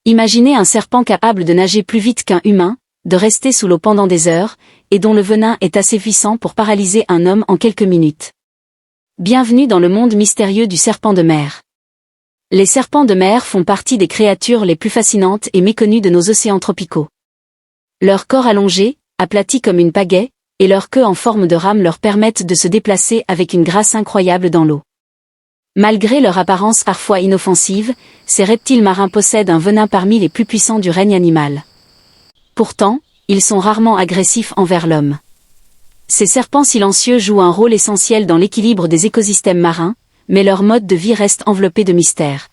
Imaginez un serpent capable de nager plus vite qu'un humain, de rester sous l'eau pendant des heures, et dont le venin est assez puissant pour paralyser un homme en quelques minutes. Bienvenue dans le monde mystérieux du serpent de mer. Les serpents de mer font partie des créatures les plus fascinantes et méconnues de nos océans tropicaux. Leur corps allongé, aplati comme une pagaie, et leur queue en forme de rame leur permettent de se déplacer avec une grâce incroyable dans l'eau. Malgré leur apparence parfois inoffensive, ces reptiles marins possèdent un venin parmi les plus puissants du règne animal. Pourtant, ils sont rarement agressifs envers l'homme. Ces serpents silencieux jouent un rôle essentiel dans l'équilibre des écosystèmes marins, mais leur mode de vie reste enveloppé de mystères.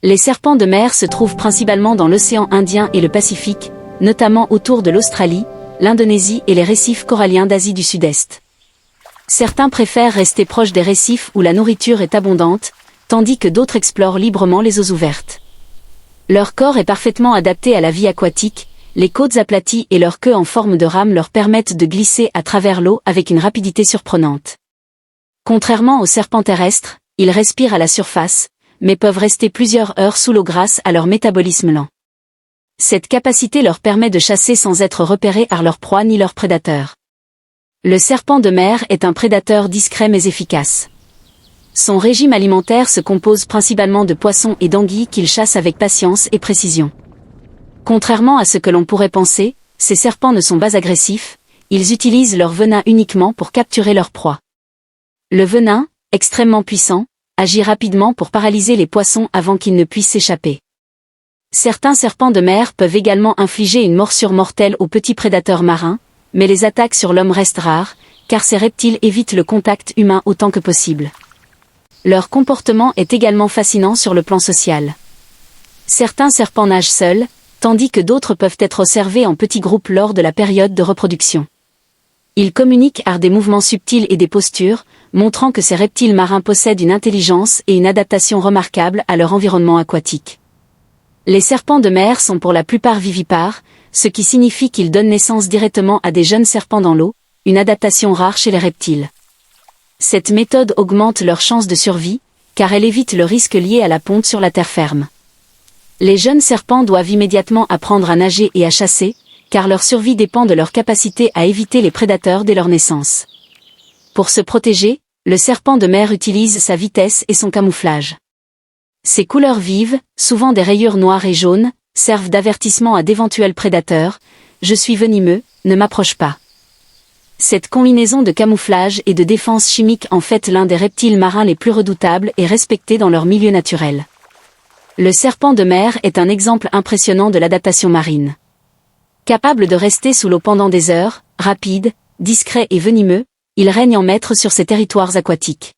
Les serpents de mer se trouvent principalement dans l'océan Indien et le Pacifique, notamment autour de l'Australie, l'Indonésie et les récifs coralliens d'Asie du Sud-Est. Certains préfèrent rester proches des récifs où la nourriture est abondante, tandis que d'autres explorent librement les eaux ouvertes. Leur corps est parfaitement adapté à la vie aquatique, les côtes aplaties et leur queue en forme de rame leur permettent de glisser à travers l'eau avec une rapidité surprenante. Contrairement aux serpents terrestres, ils respirent à la surface, mais peuvent rester plusieurs heures sous l'eau grâce à leur métabolisme lent. Cette capacité leur permet de chasser sans être repérés par leurs proies ni leurs prédateurs. Le serpent de mer est un prédateur discret mais efficace. Son régime alimentaire se compose principalement de poissons et d'anguilles qu'il chasse avec patience et précision. Contrairement à ce que l'on pourrait penser, ces serpents ne sont pas agressifs, ils utilisent leur venin uniquement pour capturer leur proie. Le venin, extrêmement puissant, agit rapidement pour paralyser les poissons avant qu'ils ne puissent s'échapper. Certains serpents de mer peuvent également infliger une morsure mortelle aux petits prédateurs marins, mais les attaques sur l'homme restent rares, car ces reptiles évitent le contact humain autant que possible. Leur comportement est également fascinant sur le plan social. Certains serpents nagent seuls, tandis que d'autres peuvent être observés en petits groupes lors de la période de reproduction. Ils communiquent par des mouvements subtils et des postures, montrant que ces reptiles marins possèdent une intelligence et une adaptation remarquables à leur environnement aquatique. Les serpents de mer sont pour la plupart vivipares, ce qui signifie qu'ils donnent naissance directement à des jeunes serpents dans l'eau, une adaptation rare chez les reptiles. Cette méthode augmente leurs chances de survie, car elle évite le risque lié à la ponte sur la terre ferme. Les jeunes serpents doivent immédiatement apprendre à nager et à chasser, car leur survie dépend de leur capacité à éviter les prédateurs dès leur naissance. Pour se protéger, le serpent de mer utilise sa vitesse et son camouflage. Ses couleurs vives, souvent des rayures noires et jaunes, servent d'avertissement à d'éventuels prédateurs, « Je suis venimeux, ne m'approche pas ». Cette combinaison de camouflage et de défense chimique en fait l'un des reptiles marins les plus redoutables et respectés dans leur milieu naturel. Le serpent de mer est un exemple impressionnant de l'adaptation marine. Capable de rester sous l'eau pendant des heures, rapide, discret et venimeux, il règne en maître sur ses territoires aquatiques.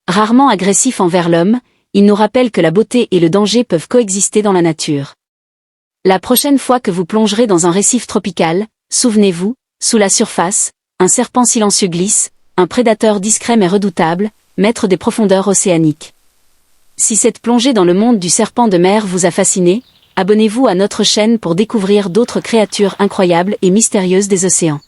Rarement agressif envers l'homme, il nous rappelle que la beauté et le danger peuvent coexister dans la nature. La prochaine fois que vous plongerez dans un récif tropical, souvenez-vous, sous la surface, un serpent silencieux glisse, un prédateur discret mais redoutable, maître des profondeurs océaniques. Si cette plongée dans le monde du serpent de mer vous a fasciné, abonnez-vous à notre chaîne pour découvrir d'autres créatures incroyables et mystérieuses des océans.